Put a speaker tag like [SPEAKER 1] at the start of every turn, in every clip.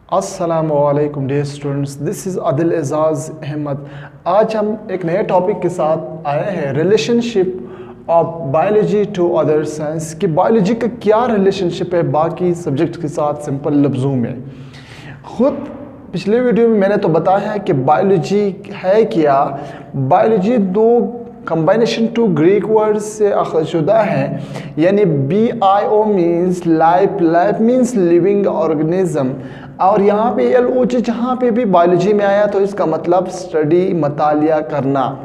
[SPEAKER 1] अस्सलामुअलैकुम dear students, this is Adil Ejaz Ahmed. आज हम एक नए टॉपिक के साथ आए हैं, relationship of biology to other science. कि बायोलॉजी का क्या रिलेशनशिप है बाकी सब्जेक्ट के साथ, सिंपल लफ्ज़ों में। खुद पिछले वीडियो में मैंने तो बताया है कि बायोलॉजी है क्या। बायोलॉजी दो कम्बाइनेशन टू ग्रीक वर्ड से अखज़शुदा है, यानी BIO means life, life means living organism, और यहाँ पे LOG जहाँ पे भी बायोलॉजी में आया तो इसका मतलब स्टडी, मतालिया करना।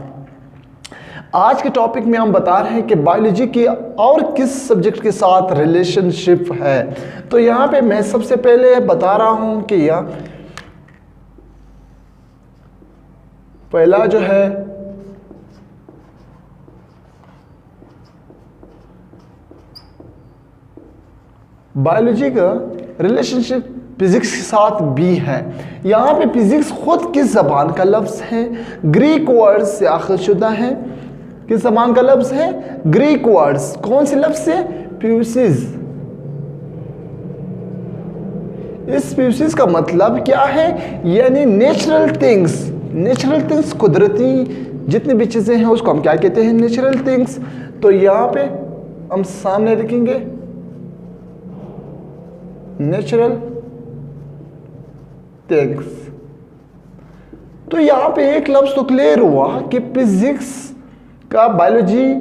[SPEAKER 1] आज के टॉपिक में हम बता रहे हैं कि बायोलॉजी की और किस सब्जेक्ट के साथ रिलेशनशिप है। तो यहाँ पे मैं सबसे पहले बता रहा हूँ कि यह पहला जो है बायोलॉजी का रिलेशनशिप फिजिक्स के साथ भी है। यहाँ पे फिजिक्स खुद किस ज़बान का लफ्ज़ है, ग्रीक वर्ड से अखज़शुदा है। किस ज़बान का लफ्ज़ है? Greek words. कौन से लफ्ज़ से? फ्यूसिस। इस फ्यूसिस का मतलब क्या है? यानी नेचुरल थिंग्स। नेचुरल थिंग्स, कुदरती जितनी भी चीज़ें हैं उसको हम क्या कहते हैं? Natural things. तो यहाँ पे हम सामने लिखेंगे नेचुरल थिंग्स। तो यहाँ पे एक लफ्ज़ तो क्लियर हुआ कि फिजिक्स का बायोलॉजी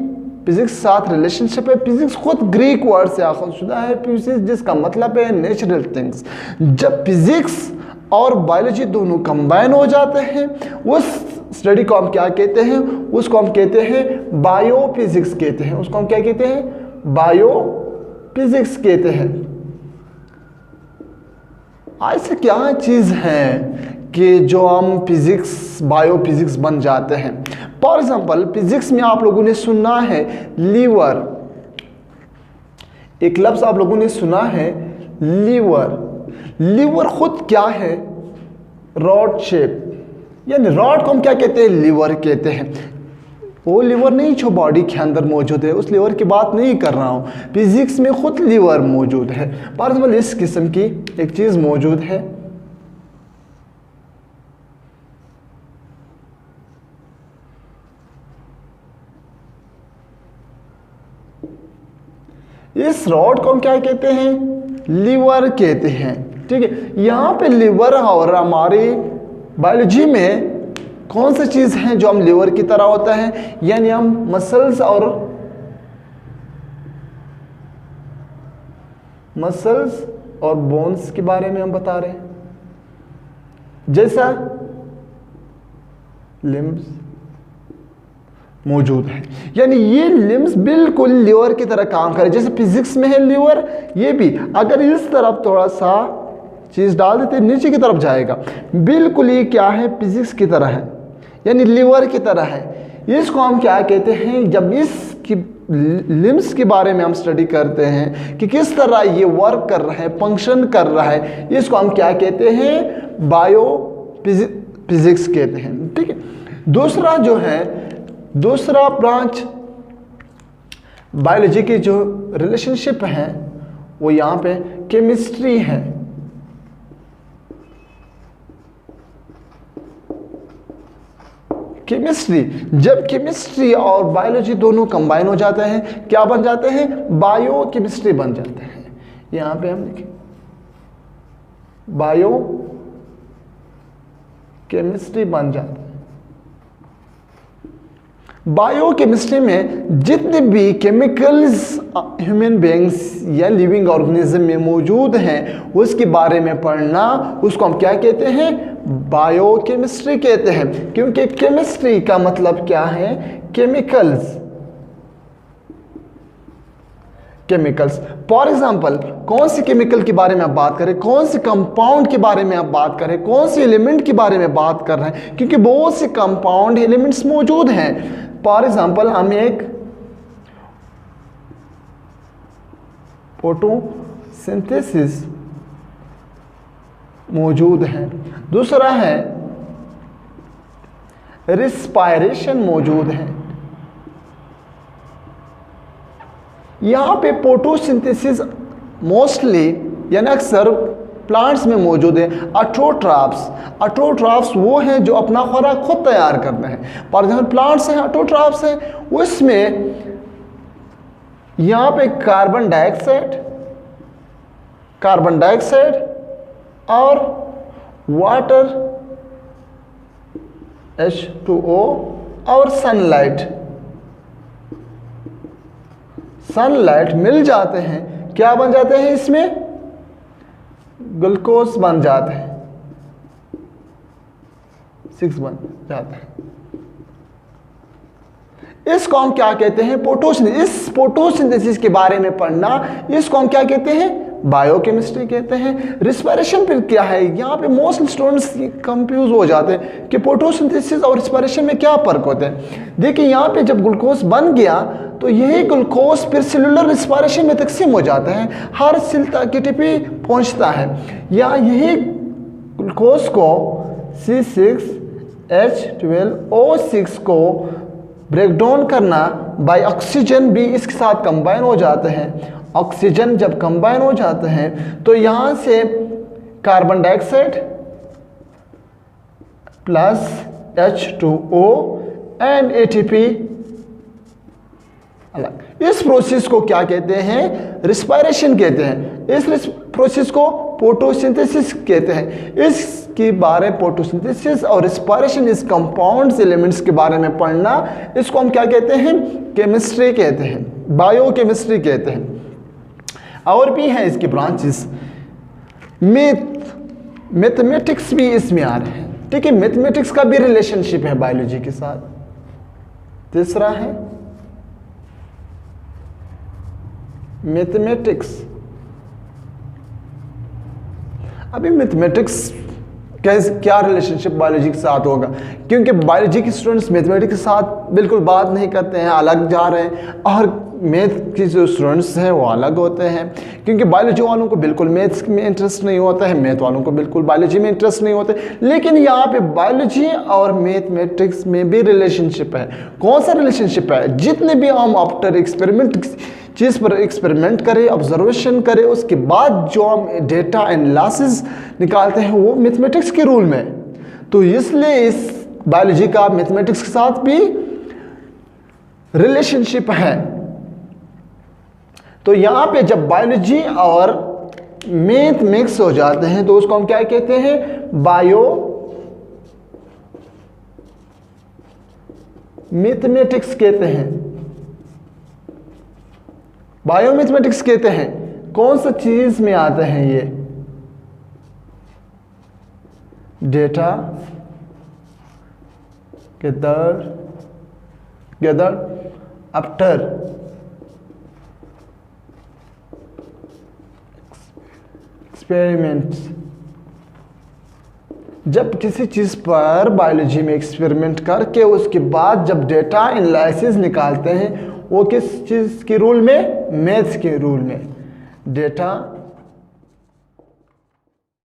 [SPEAKER 1] फिजिक्स के साथ रिलेशनशिप है। फिजिक्स खुद ग्रीक वर्ड से अखज़शुदा है, फिजिक्स, जिसका मतलब है नेचुरल थिंग्स। जब फिजिक्स और बायोलॉजी दोनों कंबाइन हो जाते हैं उस स्टडी को हम क्या कहते हैं? उसको हम कहते हैं बायोफिजिक्स कहते हैं। उसको हम क्या कहते हैं? बायोफिजिक्स कहते हैं। ऐसे क्या चीज़ है कि जो हम फिजिक्स, बायोफिजिक्स बन जाते हैं। फॉर एग्जाम्पल फिजिक्स में आप लोगों ने सुना है लीवर। एक लफ्ज़ आप लोगों ने सुना है लीवर। लीवर खुद क्या है? रॉड शेप, यानी रॉड को हम क्या कहते हैं? लीवर कहते हैं। वो लीवर नहीं जो बॉडी के अंदर मौजूद है, उस लीवर की बात नहीं कर रहा हूँ। फिजिक्स में खुद लीवर मौजूद है। फॉर एग्जाम्पल इस किस्म की एक चीज़ मौजूद है। इस रॉड को हम क्या कहते हैं? लीवर कहते हैं। ठीक है, यहाँ पे लीवर और हमारी बायोलॉजी में कौन सी चीज़ है जो हम लीवर की तरह होता है? यानी हम मसल्स और बोन्स के बारे में हम बता रहे हैं। जैसा लिम्स मौजूद है, यानी ये लिम्स बिल्कुल लीवर की तरह काम करे। जैसे फिजिक्स में है लीवर, ये भी अगर इस तरफ थोड़ा सा चीज़ डाल देते नीचे की तरफ जाएगा। बिल्कुल ये क्या है? फिजिक्स की तरह है, यानी लीवर की तरह है। इसको हम क्या कहते हैं? जब इसकी लिम्स के बारे में हम स्टडी करते हैं कि किस तरह ये वर्क कर रहा है, फंक्शन कर रहा है, इसको हम क्या कहते हैं? बायोफिजिक्स कहते हैं। ठीक है, दूसरा जो है, दूसरा ब्रांच बायोलॉजी की जो रिलेशनशिप है वो यहाँ पे केमिस्ट्री है। केमिस्ट्री, जब केमिस्ट्री और बायोलॉजी दोनों कंबाइन हो जाते हैं, क्या बन जाते हैं? बायो केमिस्ट्री बन जाते हैं। यहां पे हम लिखें बायो केमिस्ट्री बन जाते हैं। बायो केमिस्ट्री में जितने भी केमिकल्स ह्यूमन बीइंग्स या लिविंग ऑर्गेनिज्म में मौजूद हैं उसके बारे में पढ़ना, उसको हम क्या कहते हैं? बायोकेमिस्ट्री कहते हैं। क्योंकि केमिस्ट्री का मतलब क्या है? केमिकल्स। केमिकल्स, फॉर एग्जाम्पल कौन सी केमिकल के बारे में आप बात करें, कौन से कंपाउंड के बारे में आप बात करें, कौन से एलिमेंट के बारे में बात कर रहे हैं, क्योंकि बहुत से कंपाउंड एलिमेंट्स मौजूद हैं। फॉर एग्जाम्पल हम एक फोटोसिंथेसिस मौजूद है, दूसरा है रिस्पायरेशन मौजूद है। यहाँ पे फोटोसिंथेसिस मोस्टली यानी अक्सर प्लांट्स में मौजूद है। ऑटोट्रॉफ्स वो हैं जो अपना खुराक खुद तैयार करते हैं। फॉर एग्जाम्पल प्लांट्स हैं, ऑटोट्रॉफ्स हैं, उसमें यहाँ पे कार्बन डाइऑक्साइड और वाटर H2O और सनलाइट मिल जाते हैं, क्या बन जाते हैं, इसमें ग्लूकोज बन जाते हैं, 6 बन जाते हैं। इसको हम क्या कहते हैं, फोटोसिंथेसिस। इस फोटोसिंथेसिस के बारे में पढ़ना, इसको हम क्या कहते हैं, बायोकेमिस्ट्री कहते हैं। रिस्पिरेशन फिर क्या है, यहाँ पे मोस्ट स्टूडेंट्स कंफ्यूज हो जाते हैं कि फोटोसिंथेसिस और रिस्पिरेशन में क्या फर्क होते हैं। देखिए यहाँ पे जब ग्लूकोज बन गया तो यही ग्लूकोज फिर सेलुलर रिस्पिरेशन में तकसीम हो जाता है, हर सेल तक एटीपी पहुँचता है, या यही ग्लूकोज को C6H12O6 को ब्रेक डाउन करना बाय ऑक्सीजन भी इसके साथ कंबाइन हो जाते हैं। ऑक्सीजन जब कंबाइन हो जाते हैं तो यहाँ से carbon dioxide plus H2O and ATP अलग। इस प्रोसेस को क्या कहते हैं, रिस्पिरेशन कहते हैं। इस प्रोसेस को फोटोसिंथेसिस कहते हैं। इसके बारे फोटोसिंथेसिस और रिस्पिरेशन, इस कंपाउंड्स एलिमेंट्स के बारे में पढ़ना, इसको हम क्या कहते हैं, केमिस्ट्री कहते हैं, बायोकेमिस्ट्री कहते हैं। और भी हैं इसके ब्रांचेस, मैथमेटिक्स भी इसमें आ रहे हैं, ठीक है। मैथमेटिक्स का भी रिलेशनशिप है बायोलॉजी के साथ। तीसरा है मैथमेटिक्स। अभी मैथमेटिक्स क्या रिलेशनशिप बायोलॉजी के साथ होगा, क्योंकि बायोलॉजी के स्टूडेंट्स मैथमेटिक्स के साथ बिल्कुल बात नहीं करते हैं, अलग जा रहे हैं, और मैथ के जो स्टूडेंट्स हैं वो अलग होते हैं, क्योंकि बायोलॉजी वालों को बिल्कुल मैथ्स में इंटरेस्ट नहीं होता है, मैथ वालों को बिल्कुल बायोलॉजी में इंटरेस्ट नहीं होता है। लेकिन यहाँ पे बायोलॉजी और मैथमेटिक्स में भी रिलेशनशिप है। कौन सा रिलेशनशिप है, जितने भी हम आफ्टर एक्सपेरिमेंट चीज़ पर एक्सपेरिमेंट करें, ऑब्जर्वेशन करें, उसके बाद जो हम डेटा एनालिसिस निकालते हैं वो मैथमेटिक्स के रूल में। तो इसलिए इस बायोलॉजी का मैथमेटिक्स के साथ भी रिलेशनशिप है। तो यहाँ पे जब बायोलॉजी और मैथ मिक्स हो जाते हैं तो उसको हम क्या कहते हैं, मैथमेटिक्स कहते हैं, बायोमैथमेटिक्स कहते हैं। कौन सा चीज में आते हैं ये, डेटा गैदर आफ्टर एक्सपेरिमेंट्स। जब किसी चीज पर बायोलॉजी में एक्सपेरिमेंट करके उसके बाद जब डेटा एनालिसिस निकालते हैं, वो किस चीज के रूल में, मैथ्स के रूल में, डेटा